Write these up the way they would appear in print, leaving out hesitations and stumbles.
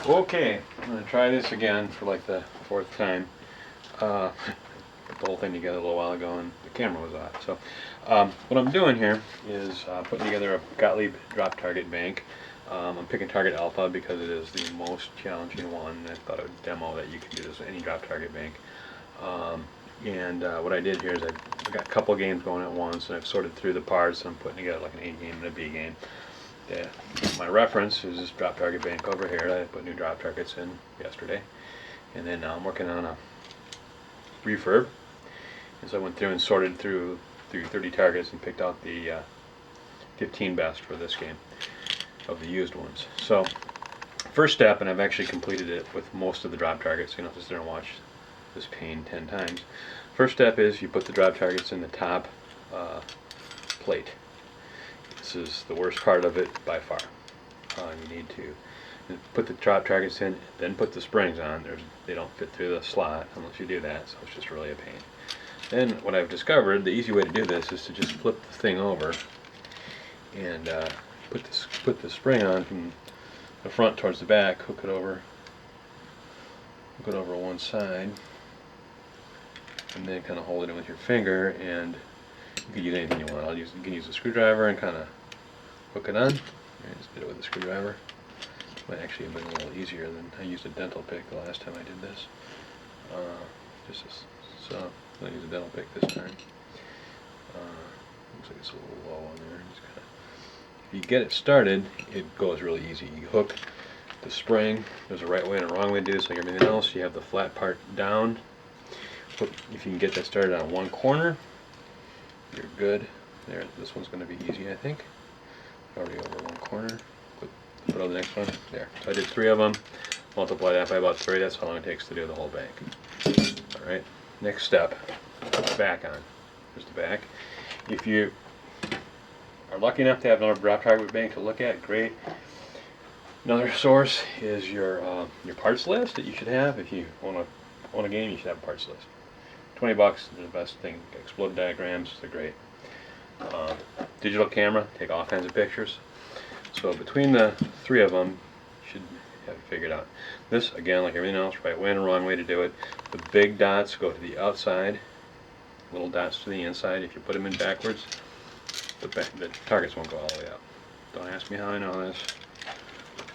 Okay, I'm going to try this again for like the fourth time. Put the whole thing together a little while ago and the camera was off. So what I'm doing here is putting together a Gottlieb drop target bank. I'm picking target alpha because it is the most challenging one. I thought I would demo that you can do this with any drop target bank. What I did here is I got a couple games going at once, and I've sorted through the parts, and I'm putting together like an A game and a B game. Yeah. My reference is this drop target bank over here that I put new drop targets in yesterday. And then now I'm working on a refurb. And so I went through and sorted through 30 targets and picked out the 15 best for this game of the used ones. So first step, and I've actually completed it with most of the drop targets, so you don't have to sit there and watch this pain 10 times. First step is you put the drop targets in the top plate. This is the worst part of it by far. You need to put the drop targets in, then put the springs on. They don't fit through the slot unless you do that, so it's just really a pain. Then what I've discovered, the easy way to do this is to just flip the thing over and put the spring on from the front towards the back, hook it over one side, and then kind of hold it in with your finger, and you can use anything you want. You can use a screwdriver and kind of hook it on. I just did it with a screwdriver. Might actually have been a little easier than I used a dental pick the last time I did this. So I'll use a dental pick this time. Looks like it's a little low on there. Just kinda, if you get it started, it goes really easy. You hook the spring. There's a right way and a wrong way to do this, like everything else. You have the flat part down. If you can get that started on one corner, you're good. There, this one's going to be easy, I think. Already over one corner. Put on the next one. There. So I did 3 of them. Multiply that by about 3. That's how long it takes to do the whole bank. All right. Next step. Put the back on. Here's the back. If you are lucky enough to have another drop target bank to look at, great. Another source is your parts list that you should have. If you own a game, you should have a parts list. $20 is the best thing. Explode diagrams, they're great. Digital camera, take all kinds of pictures. So between the 3 of them, you should have it figured out. This, again, like everything else, right way and wrong way to do it. The big dots go to the outside, little dots to the inside. If you put them in backwards, the targets won't go all the way up. Don't ask me how I know this,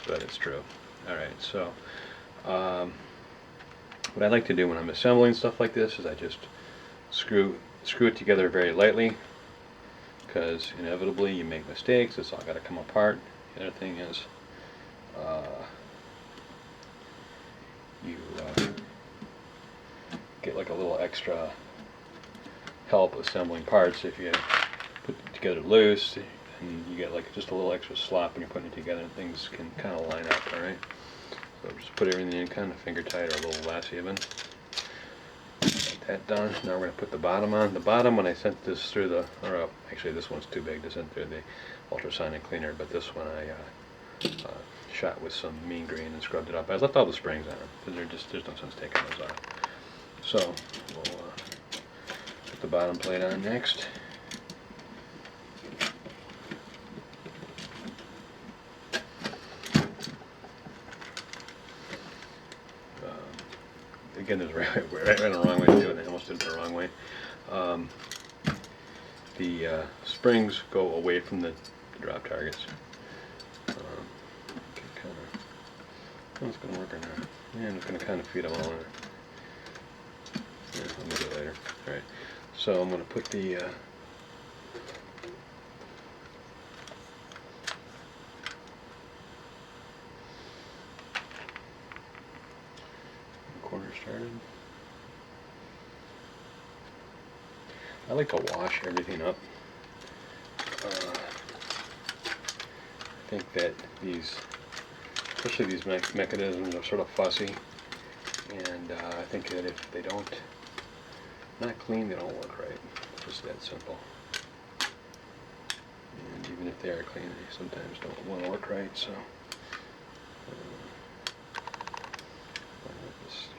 but it's true. Alright, so what I like to do when I'm assembling stuff like this is I just screw it together very lightly, because inevitably you make mistakes. It's all got to come apart. The other thing is you get like a little extra help assembling parts. If you put it together loose, and you get like just a little extra slop when you're putting it together, and things can kind of line up. All right. So just put everything in kind of finger tight or a little less even. Get that done. Now we're going to put the bottom on. The bottom, when I sent this through actually this one's too big to send through the ultrasonic cleaner, but this one I shot with some mean green and scrubbed it up. I left all the springs on because there's no sense taking those off. So we'll put the bottom plate on next. Again, there's right and a wrong way to do it. I almost did it the wrong way. The springs go away from the drop targets. It's going to work or not. Yeah, I'm just going to kind of feed them all in. Yeah, I'll do it later. Alright, so I'm going to put the corner started. I like to wash everything up. I think that especially these mechanisms are sort of fussy, and I think that if they don't, not clean, they don't work right. It's just that simple. And even if they are clean, they sometimes don't want to work right. So this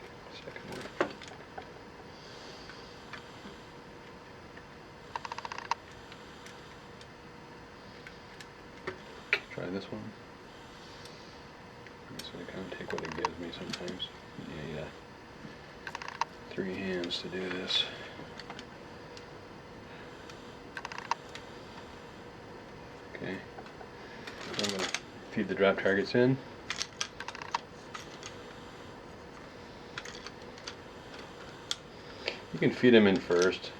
second one. Try this one. This So I kind of take what it gives me sometimes. Yeah, 3 hands to do this. Okay, so I'm going to feed the drop targets in. You can feed them in first.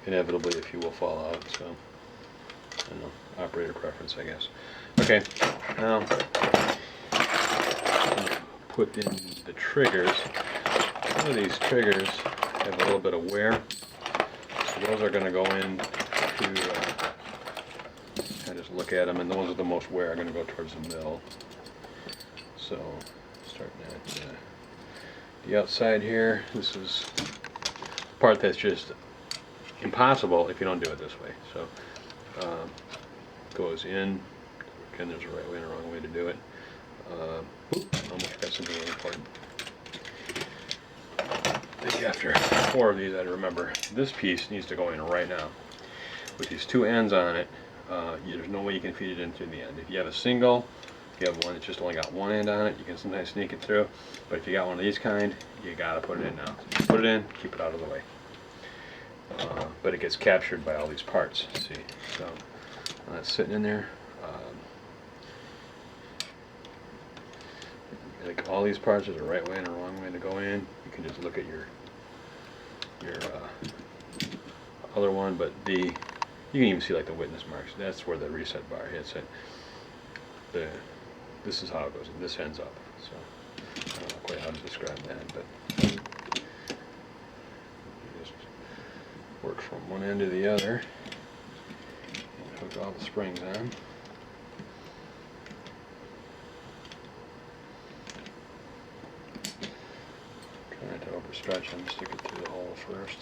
Inevitably, if you will fall out. So, I don't know, operator preference, I guess. Okay, now put in the triggers. Some of these triggers have a little bit of wear, so those are going to go in to. I just look at them, and the ones with the most wear are going to go towards the middle. So, starting at the outside here, this is the part that's just impossible if you don't do it this way. So, goes in. Again, there's a right way and a wrong way to do it. Almost forgot something really important. I think after 4 of these, I'd remember this piece needs to go in right now. With these 2 ends on it, there's no way you can feed it in through the end. If you have a single, if you have one that's just only got 1 end on it, you can sometimes sneak it through. But if you got one of these kind, you gotta put it in now. So put it in, keep it out of the way. But it gets captured by all these parts. See, so that's sitting in there. Like all these parts, there's a right way and a wrong way to go in. You can just look at your other one, but you can even see like the witness marks. That's where the reset bar hits it. This is how it goes. This ends up. So I don't know quite how to describe that, but it just works from one end to the other. And hook all the springs on. Try not to overstretch them. Stick it through the hole first.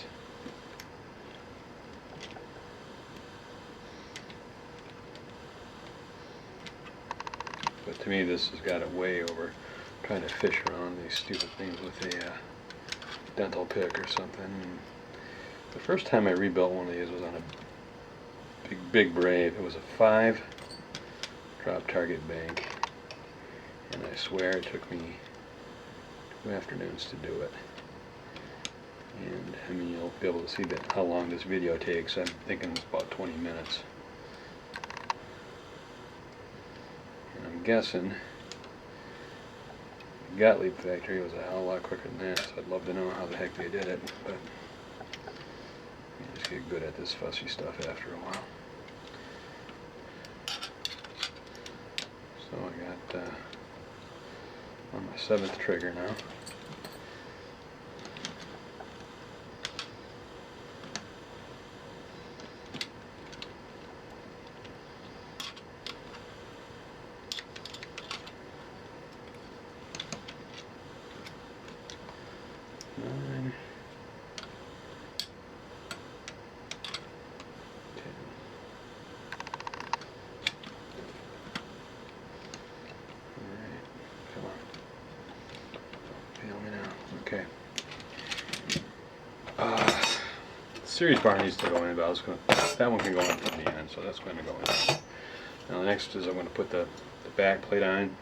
But to me, this has got it way over trying to fish around these stupid things with a dental pick or something. The first time I rebuilt one of these was on a big Brave. It was a 5 drop target bank, and I swear it took me 2 afternoons to do it. And I mean, you'll be able to see that how long this video takes. I'm thinking it's about 20 minutes. I'm guessing the Gottlieb factory was a hell of a lot quicker than that, so I'd love to know how the heck they did it, but you just get good at this fussy stuff after a while. So I got on my 7th trigger now. Okay. Series bar needs to go in, but that one can go in from the end, so that's going to go in. Now next is I'm going to put the back plate on.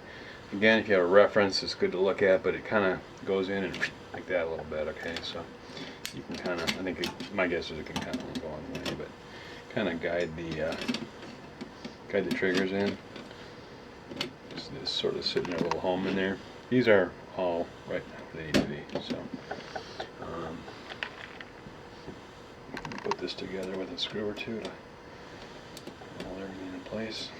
Again, if you have a reference, it's good to look at, but it kind of goes in and like that a little bit. Okay, so you can kind of, I think my guess is it can kind of go on the way, but kind of guide the triggers in. Just sort of sitting their little home in there. These are all right where they need to be. So put this together with a screw or two to hold everything in place.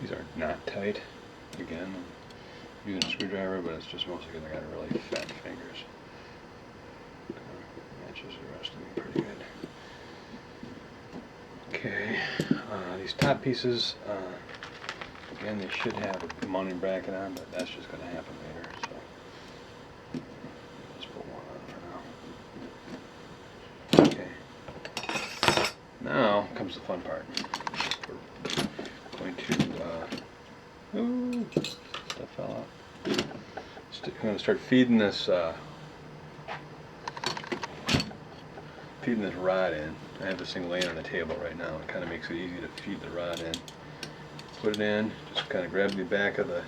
These are not tight. Again, I'm using a screwdriver, but it's just mostly because I got really fat fingers. Matches the rest of them pretty good. Okay, these top pieces, again, they should have a mounting bracket on, but that's just going to happen later. So let's put one on for now. Okay. Now comes the fun part. We're going to, ooh, that fell out. going to start feeding this rod in. I have this thing laying on the table right now. It kind of makes it easy to feed the rod in. Put it in, just kind of grab the back of the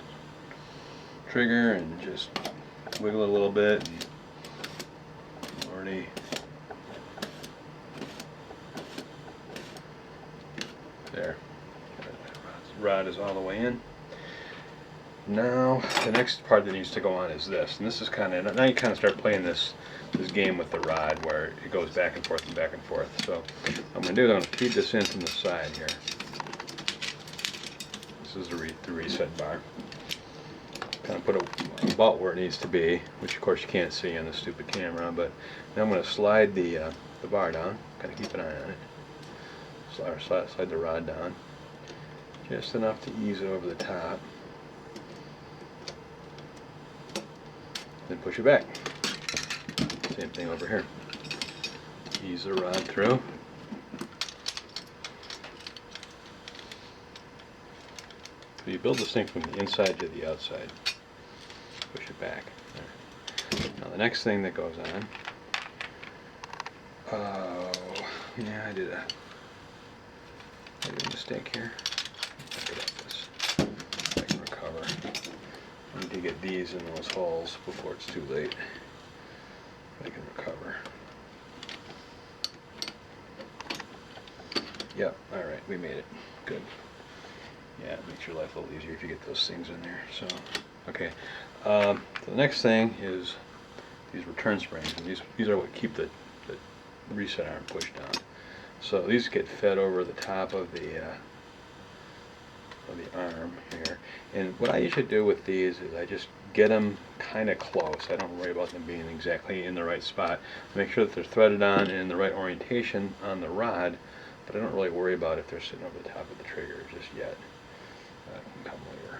trigger and just wiggle it a little bit. And already there. The rod is all the way in. Now the next part that needs to go on is this, and this is kind of, now you kind of start playing this game with the rod where it goes back and forth and back and forth. So what I'm going to do is I'm going to feed this in from the side here. This is the reset bar. Kind of put it about where it needs to be, which of course you can't see on the stupid camera, but now I'm going to slide the bar down, kind of keep an eye on it. Slide the rod down, just enough to ease it over the top. Then push it back. Same thing over here. Ease the rod through. So you build this thing from the inside to the outside. Push it back. There. Now the next thing that goes on. Oh, yeah, I did a mistake here. Back it up this. I can recover. I need to get these in those holes before it's too late. I can recover. Yep, alright, we made it. Good. Yeah, it makes your life a little easier if you get those things in there. So, okay. So the next thing is these return springs. And these are what keep the reset arm pushed down. So these get fed over the top of the arm here. And what I usually do with these is I just get them kind of close. I don't worry about them being exactly in the right spot. Make sure that they're threaded on and in the right orientation on the rod, but I don't really worry about if they're sitting over the top of the trigger just yet. That can come later.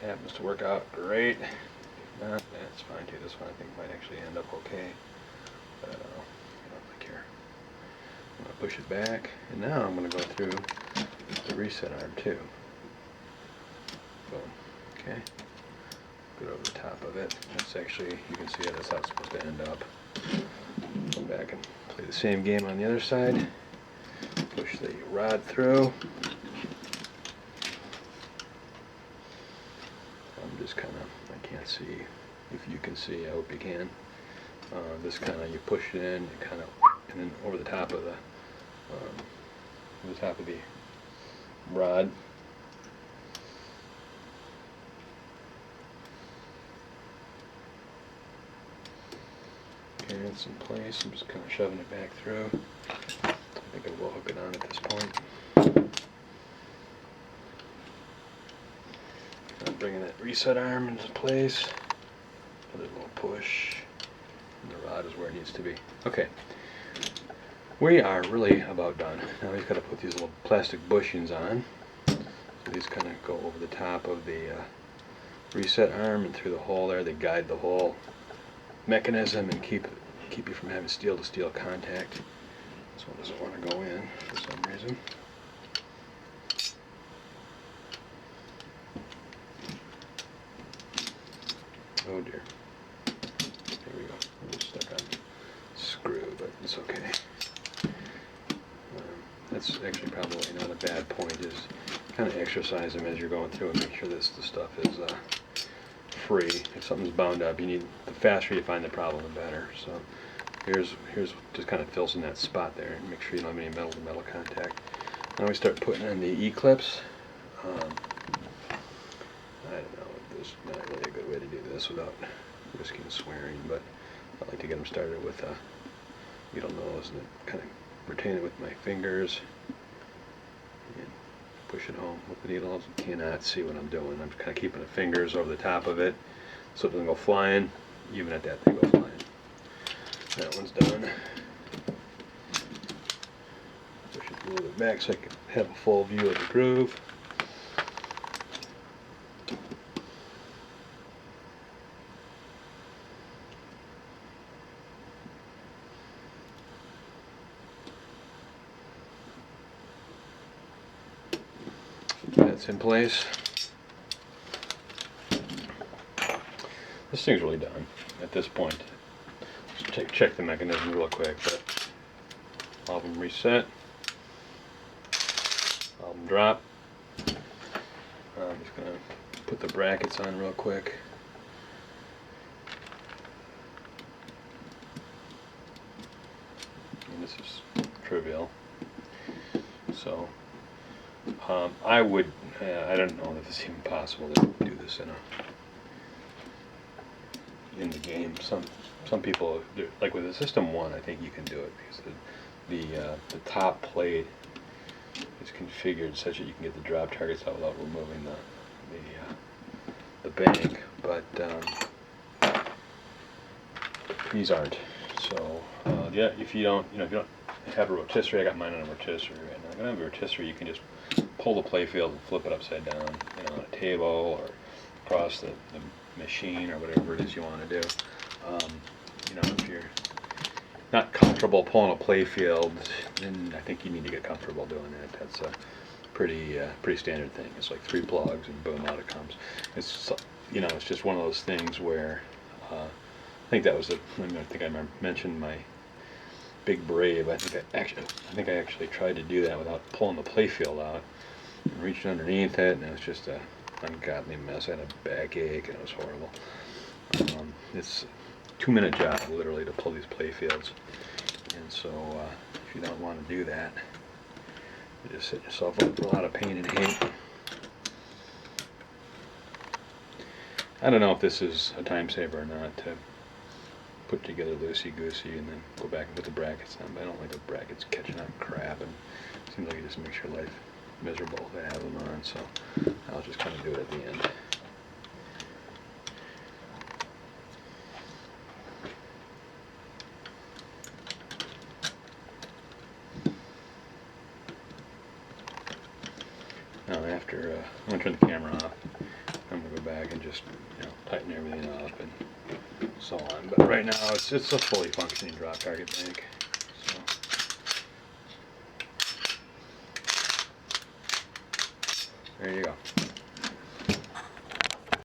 It happens to work out great. If not, that's fine too. This one I think might actually end up okay. But I don't know. I don't care. I'm going to push it back, and now I'm going to go through the reset arm too. Boom. Okay. Good over the top of it. That's actually, you can see that's how it's supposed to end up. Come back and play the same game on the other side. Push the rod through. I'm just kind of, I can't see. If you can see, I hope you can. This kind of, you push it in, it kind of, and then over the top of the rod. Okay, it's in place. I'm just kind of shoving it back through. I think I will hook it on at this point. I'm bringing that reset arm into place. Put a little push. And the rod is where it needs to be. Okay. We are really about done. Now we've got to put these little plastic bushings on. So these kind of go over the top of the reset arm and through the hole there. They guide the whole mechanism and keep you from having steel to steel contact. This one doesn't want to go in for some reason. Oh dear. There we go. I'm stuck on screw, but it's okay. That's actually probably not a bad point, is kind of exercise them as you're going through and make sure this the stuff is free. If something's bound up, you need, the faster you find the problem, the better. So here's just kind of fills in that spot there and make sure you don't have any metal to metal contact. Now we start putting in the E-clips. I don't know, there's not really a good way to do this without risking swearing, but I like to get them started with needle nose and kind of retain it with my fingers and push it home with the needle. You cannot see what I'm doing. I'm kind of keeping the fingers over the top of it so it doesn't go flying, even at that thing go flying. That one's done. Push it a little bit back so I can have a full view of the groove. That's in place. this thing's really done at this point. Just check the mechanism real quick, but all of them reset, all of them drop. I'm just going to put the brackets on real quick. And this is trivial. So I would, I don't know if it's even possible to do this in the game. Some people do, like with the System 1, I think you can do it because the top plate is configured such that you can get the drop targets out without removing the bank, but these aren't. So yeah, if you don't have a rotisserie, I got mine on a rotisserie right now. If you don't have a rotisserie, you can just pull the playfield and flip it upside down, on a table or across the machine or whatever it is you want to do. If you're not comfortable pulling a playfield, then I think you need to get comfortable doing that. That's a pretty standard thing. It's like 3 plugs and boom, out it comes. It's it's just one of those things where I think that was I think I mentioned my big Brave. I think I actually tried to do that without pulling the playfield out and reached underneath it, and it was just a ungodly mess. I had a backache and it was horrible. It's a 2-minute job literally to pull these playfields, and so if you don't want to do that, you just set yourself up for a lot of pain and hate. I don't know if this is a time saver or not to put together loosey-goosey and then go back and put the brackets on, but I don't like the brackets catching on crap, and it seems like it just makes your life miserable to have them on, so I'll just kind of do it at the end. Now after, I'm going to turn the camera off. I'm going to go back and just tighten everything up and so on. But right now it's a fully functioning drop target bank. So there you go.